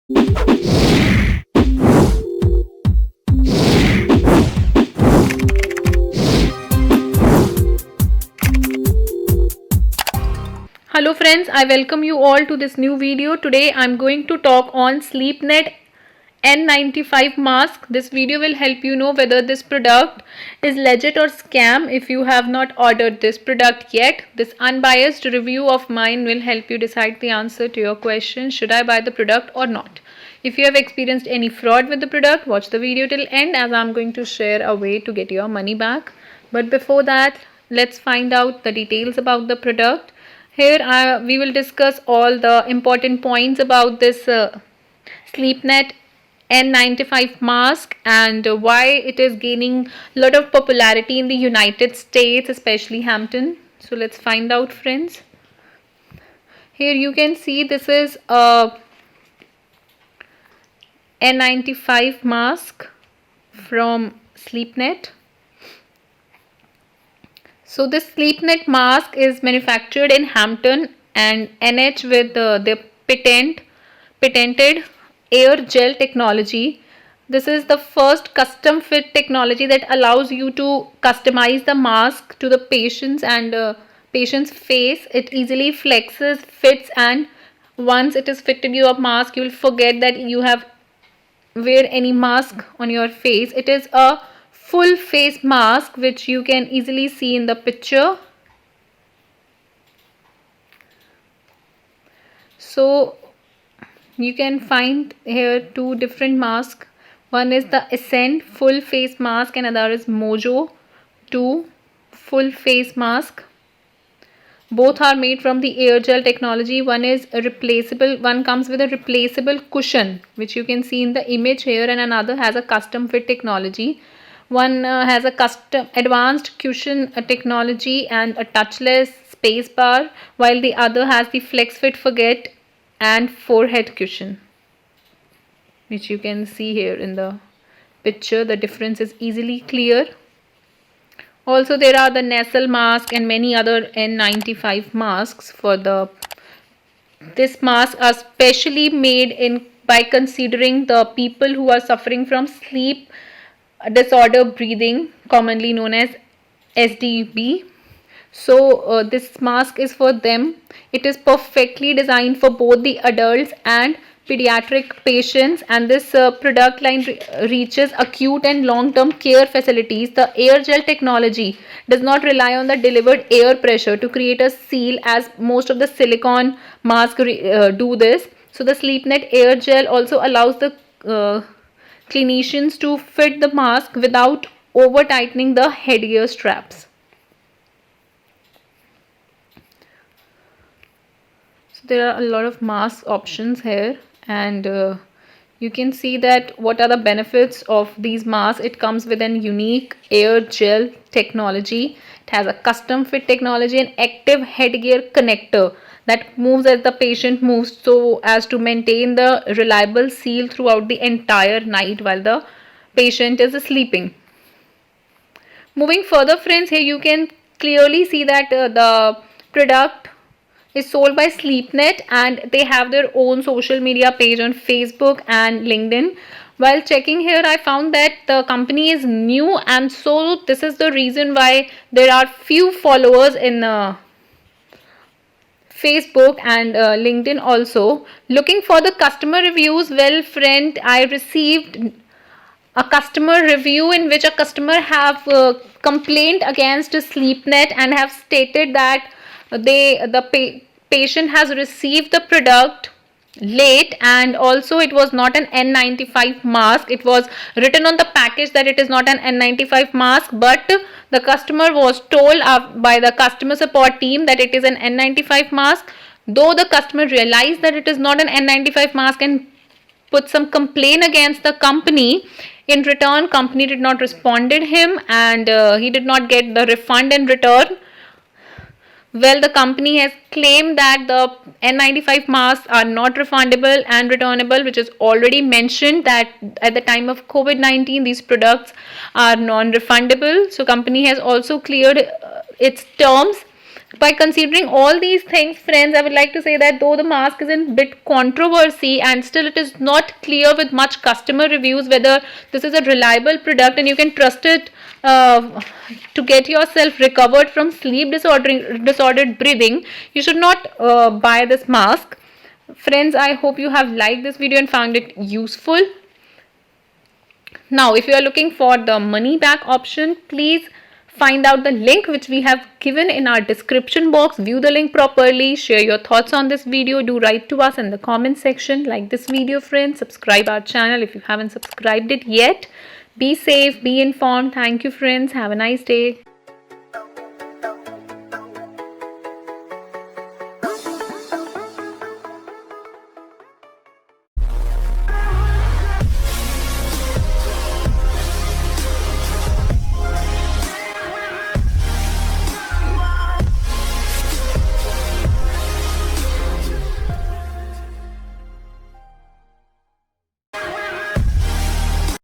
Hello friends, I welcome you all to this new video. Today I'm going to talk on SleepNet N95 mask. This video will help you know whether this product is legit or scam. If you have not ordered this product yet, this unbiased review of mine will help you decide the answer to your question, should I buy the product or not. If you have experienced any fraud with the product, watch the video till end as I'm going to share a way to get your money back. But before that, let's find out the details about the product. Here we will discuss all the important points about this SleepNet N95 mask and why it is gaining a lot of popularity in the United States, especially Hampton. So let's find out, friends. Here you can see this is a N95 mask from SleepNet. So this SleepNet mask is manufactured in Hampton and NH with the patented air gel technology. This is the first custom fit technology that allows you to customize the mask to the patient's and patient's face. It easily flexes, fits, and once it is fitted your mask, you will forget that you have wear any mask on your face. It is a full face mask which you can easily see in the picture. So you can find here two different masks. One is the Ascent full face mask and other is Mojo 2 full face mask. Both are made from the air gel technology. One is a replaceable, one comes with a replaceable cushion which you can see in the image here, and another has a custom fit technology. One has a custom advanced cushion technology and a touchless space bar, while the other has the flex fit forget and forehead cushion, which you can see here in the picture. The difference is easily clear. Also there are the nasal mask and many other N95 masks. For the this mask are specially made in by considering the people who are suffering from sleep disorder breathing, commonly known as SDB. So this mask is for them. It is perfectly designed for both the adults and pediatric patients, and this product line reaches acute and long-term care facilities. The air gel technology does not rely on the delivered air pressure to create a seal as most of the silicone masks do this. So the SleepNet air gel also allows the clinicians to fit the mask without over tightening the headgear straps. So there are a lot of mask options here, and you can see that what are the benefits of these masks. It comes with an unique air gel technology. It has a custom fit technology and active headgear connector that moves as the patient moves, so as to maintain the reliable seal throughout the entire night while the patient is sleeping. Moving further, friends, here you can clearly see that the product is sold by SleepNet and they have their own social media page on Facebook and LinkedIn. While checking here, I found that the company is new, and so this is the reason why there are few followers in Facebook and LinkedIn also. Looking for the customer reviews, well friend, I received a customer review in which a customer have complained against SleepNet and have stated that patient has received the product late, and also it was not an N95 mask. It was written on the package that it is not an N95 mask, but the customer was told by the customer support team that it is an N95 mask. Though the customer realized that it is not an N95 mask and put some complaint against the company, in return company did not responded him, and he did not get the refund in return. Well, the company has claimed that the N95 masks are not refundable and returnable, which is already mentioned that at the time of COVID-19 these products are non-refundable. So company has also cleared its terms By considering all these things, friends, I would like to say that though the mask is in bit controversy and still it is not clear with much customer reviews whether this is a reliable product and you can trust it to get yourself recovered from disordered breathing, you should not buy this mask. Friends, I hope you have liked this video and found it useful. Now, if you are looking for the money back option, please find out the link which we have given in our description box. View the link properly, share your thoughts on this video, do write to us in the comment section. Like this video, friends, subscribe our channel if you haven't subscribed it yet. Be safe, be informed. Thank you, friends. Have a nice day.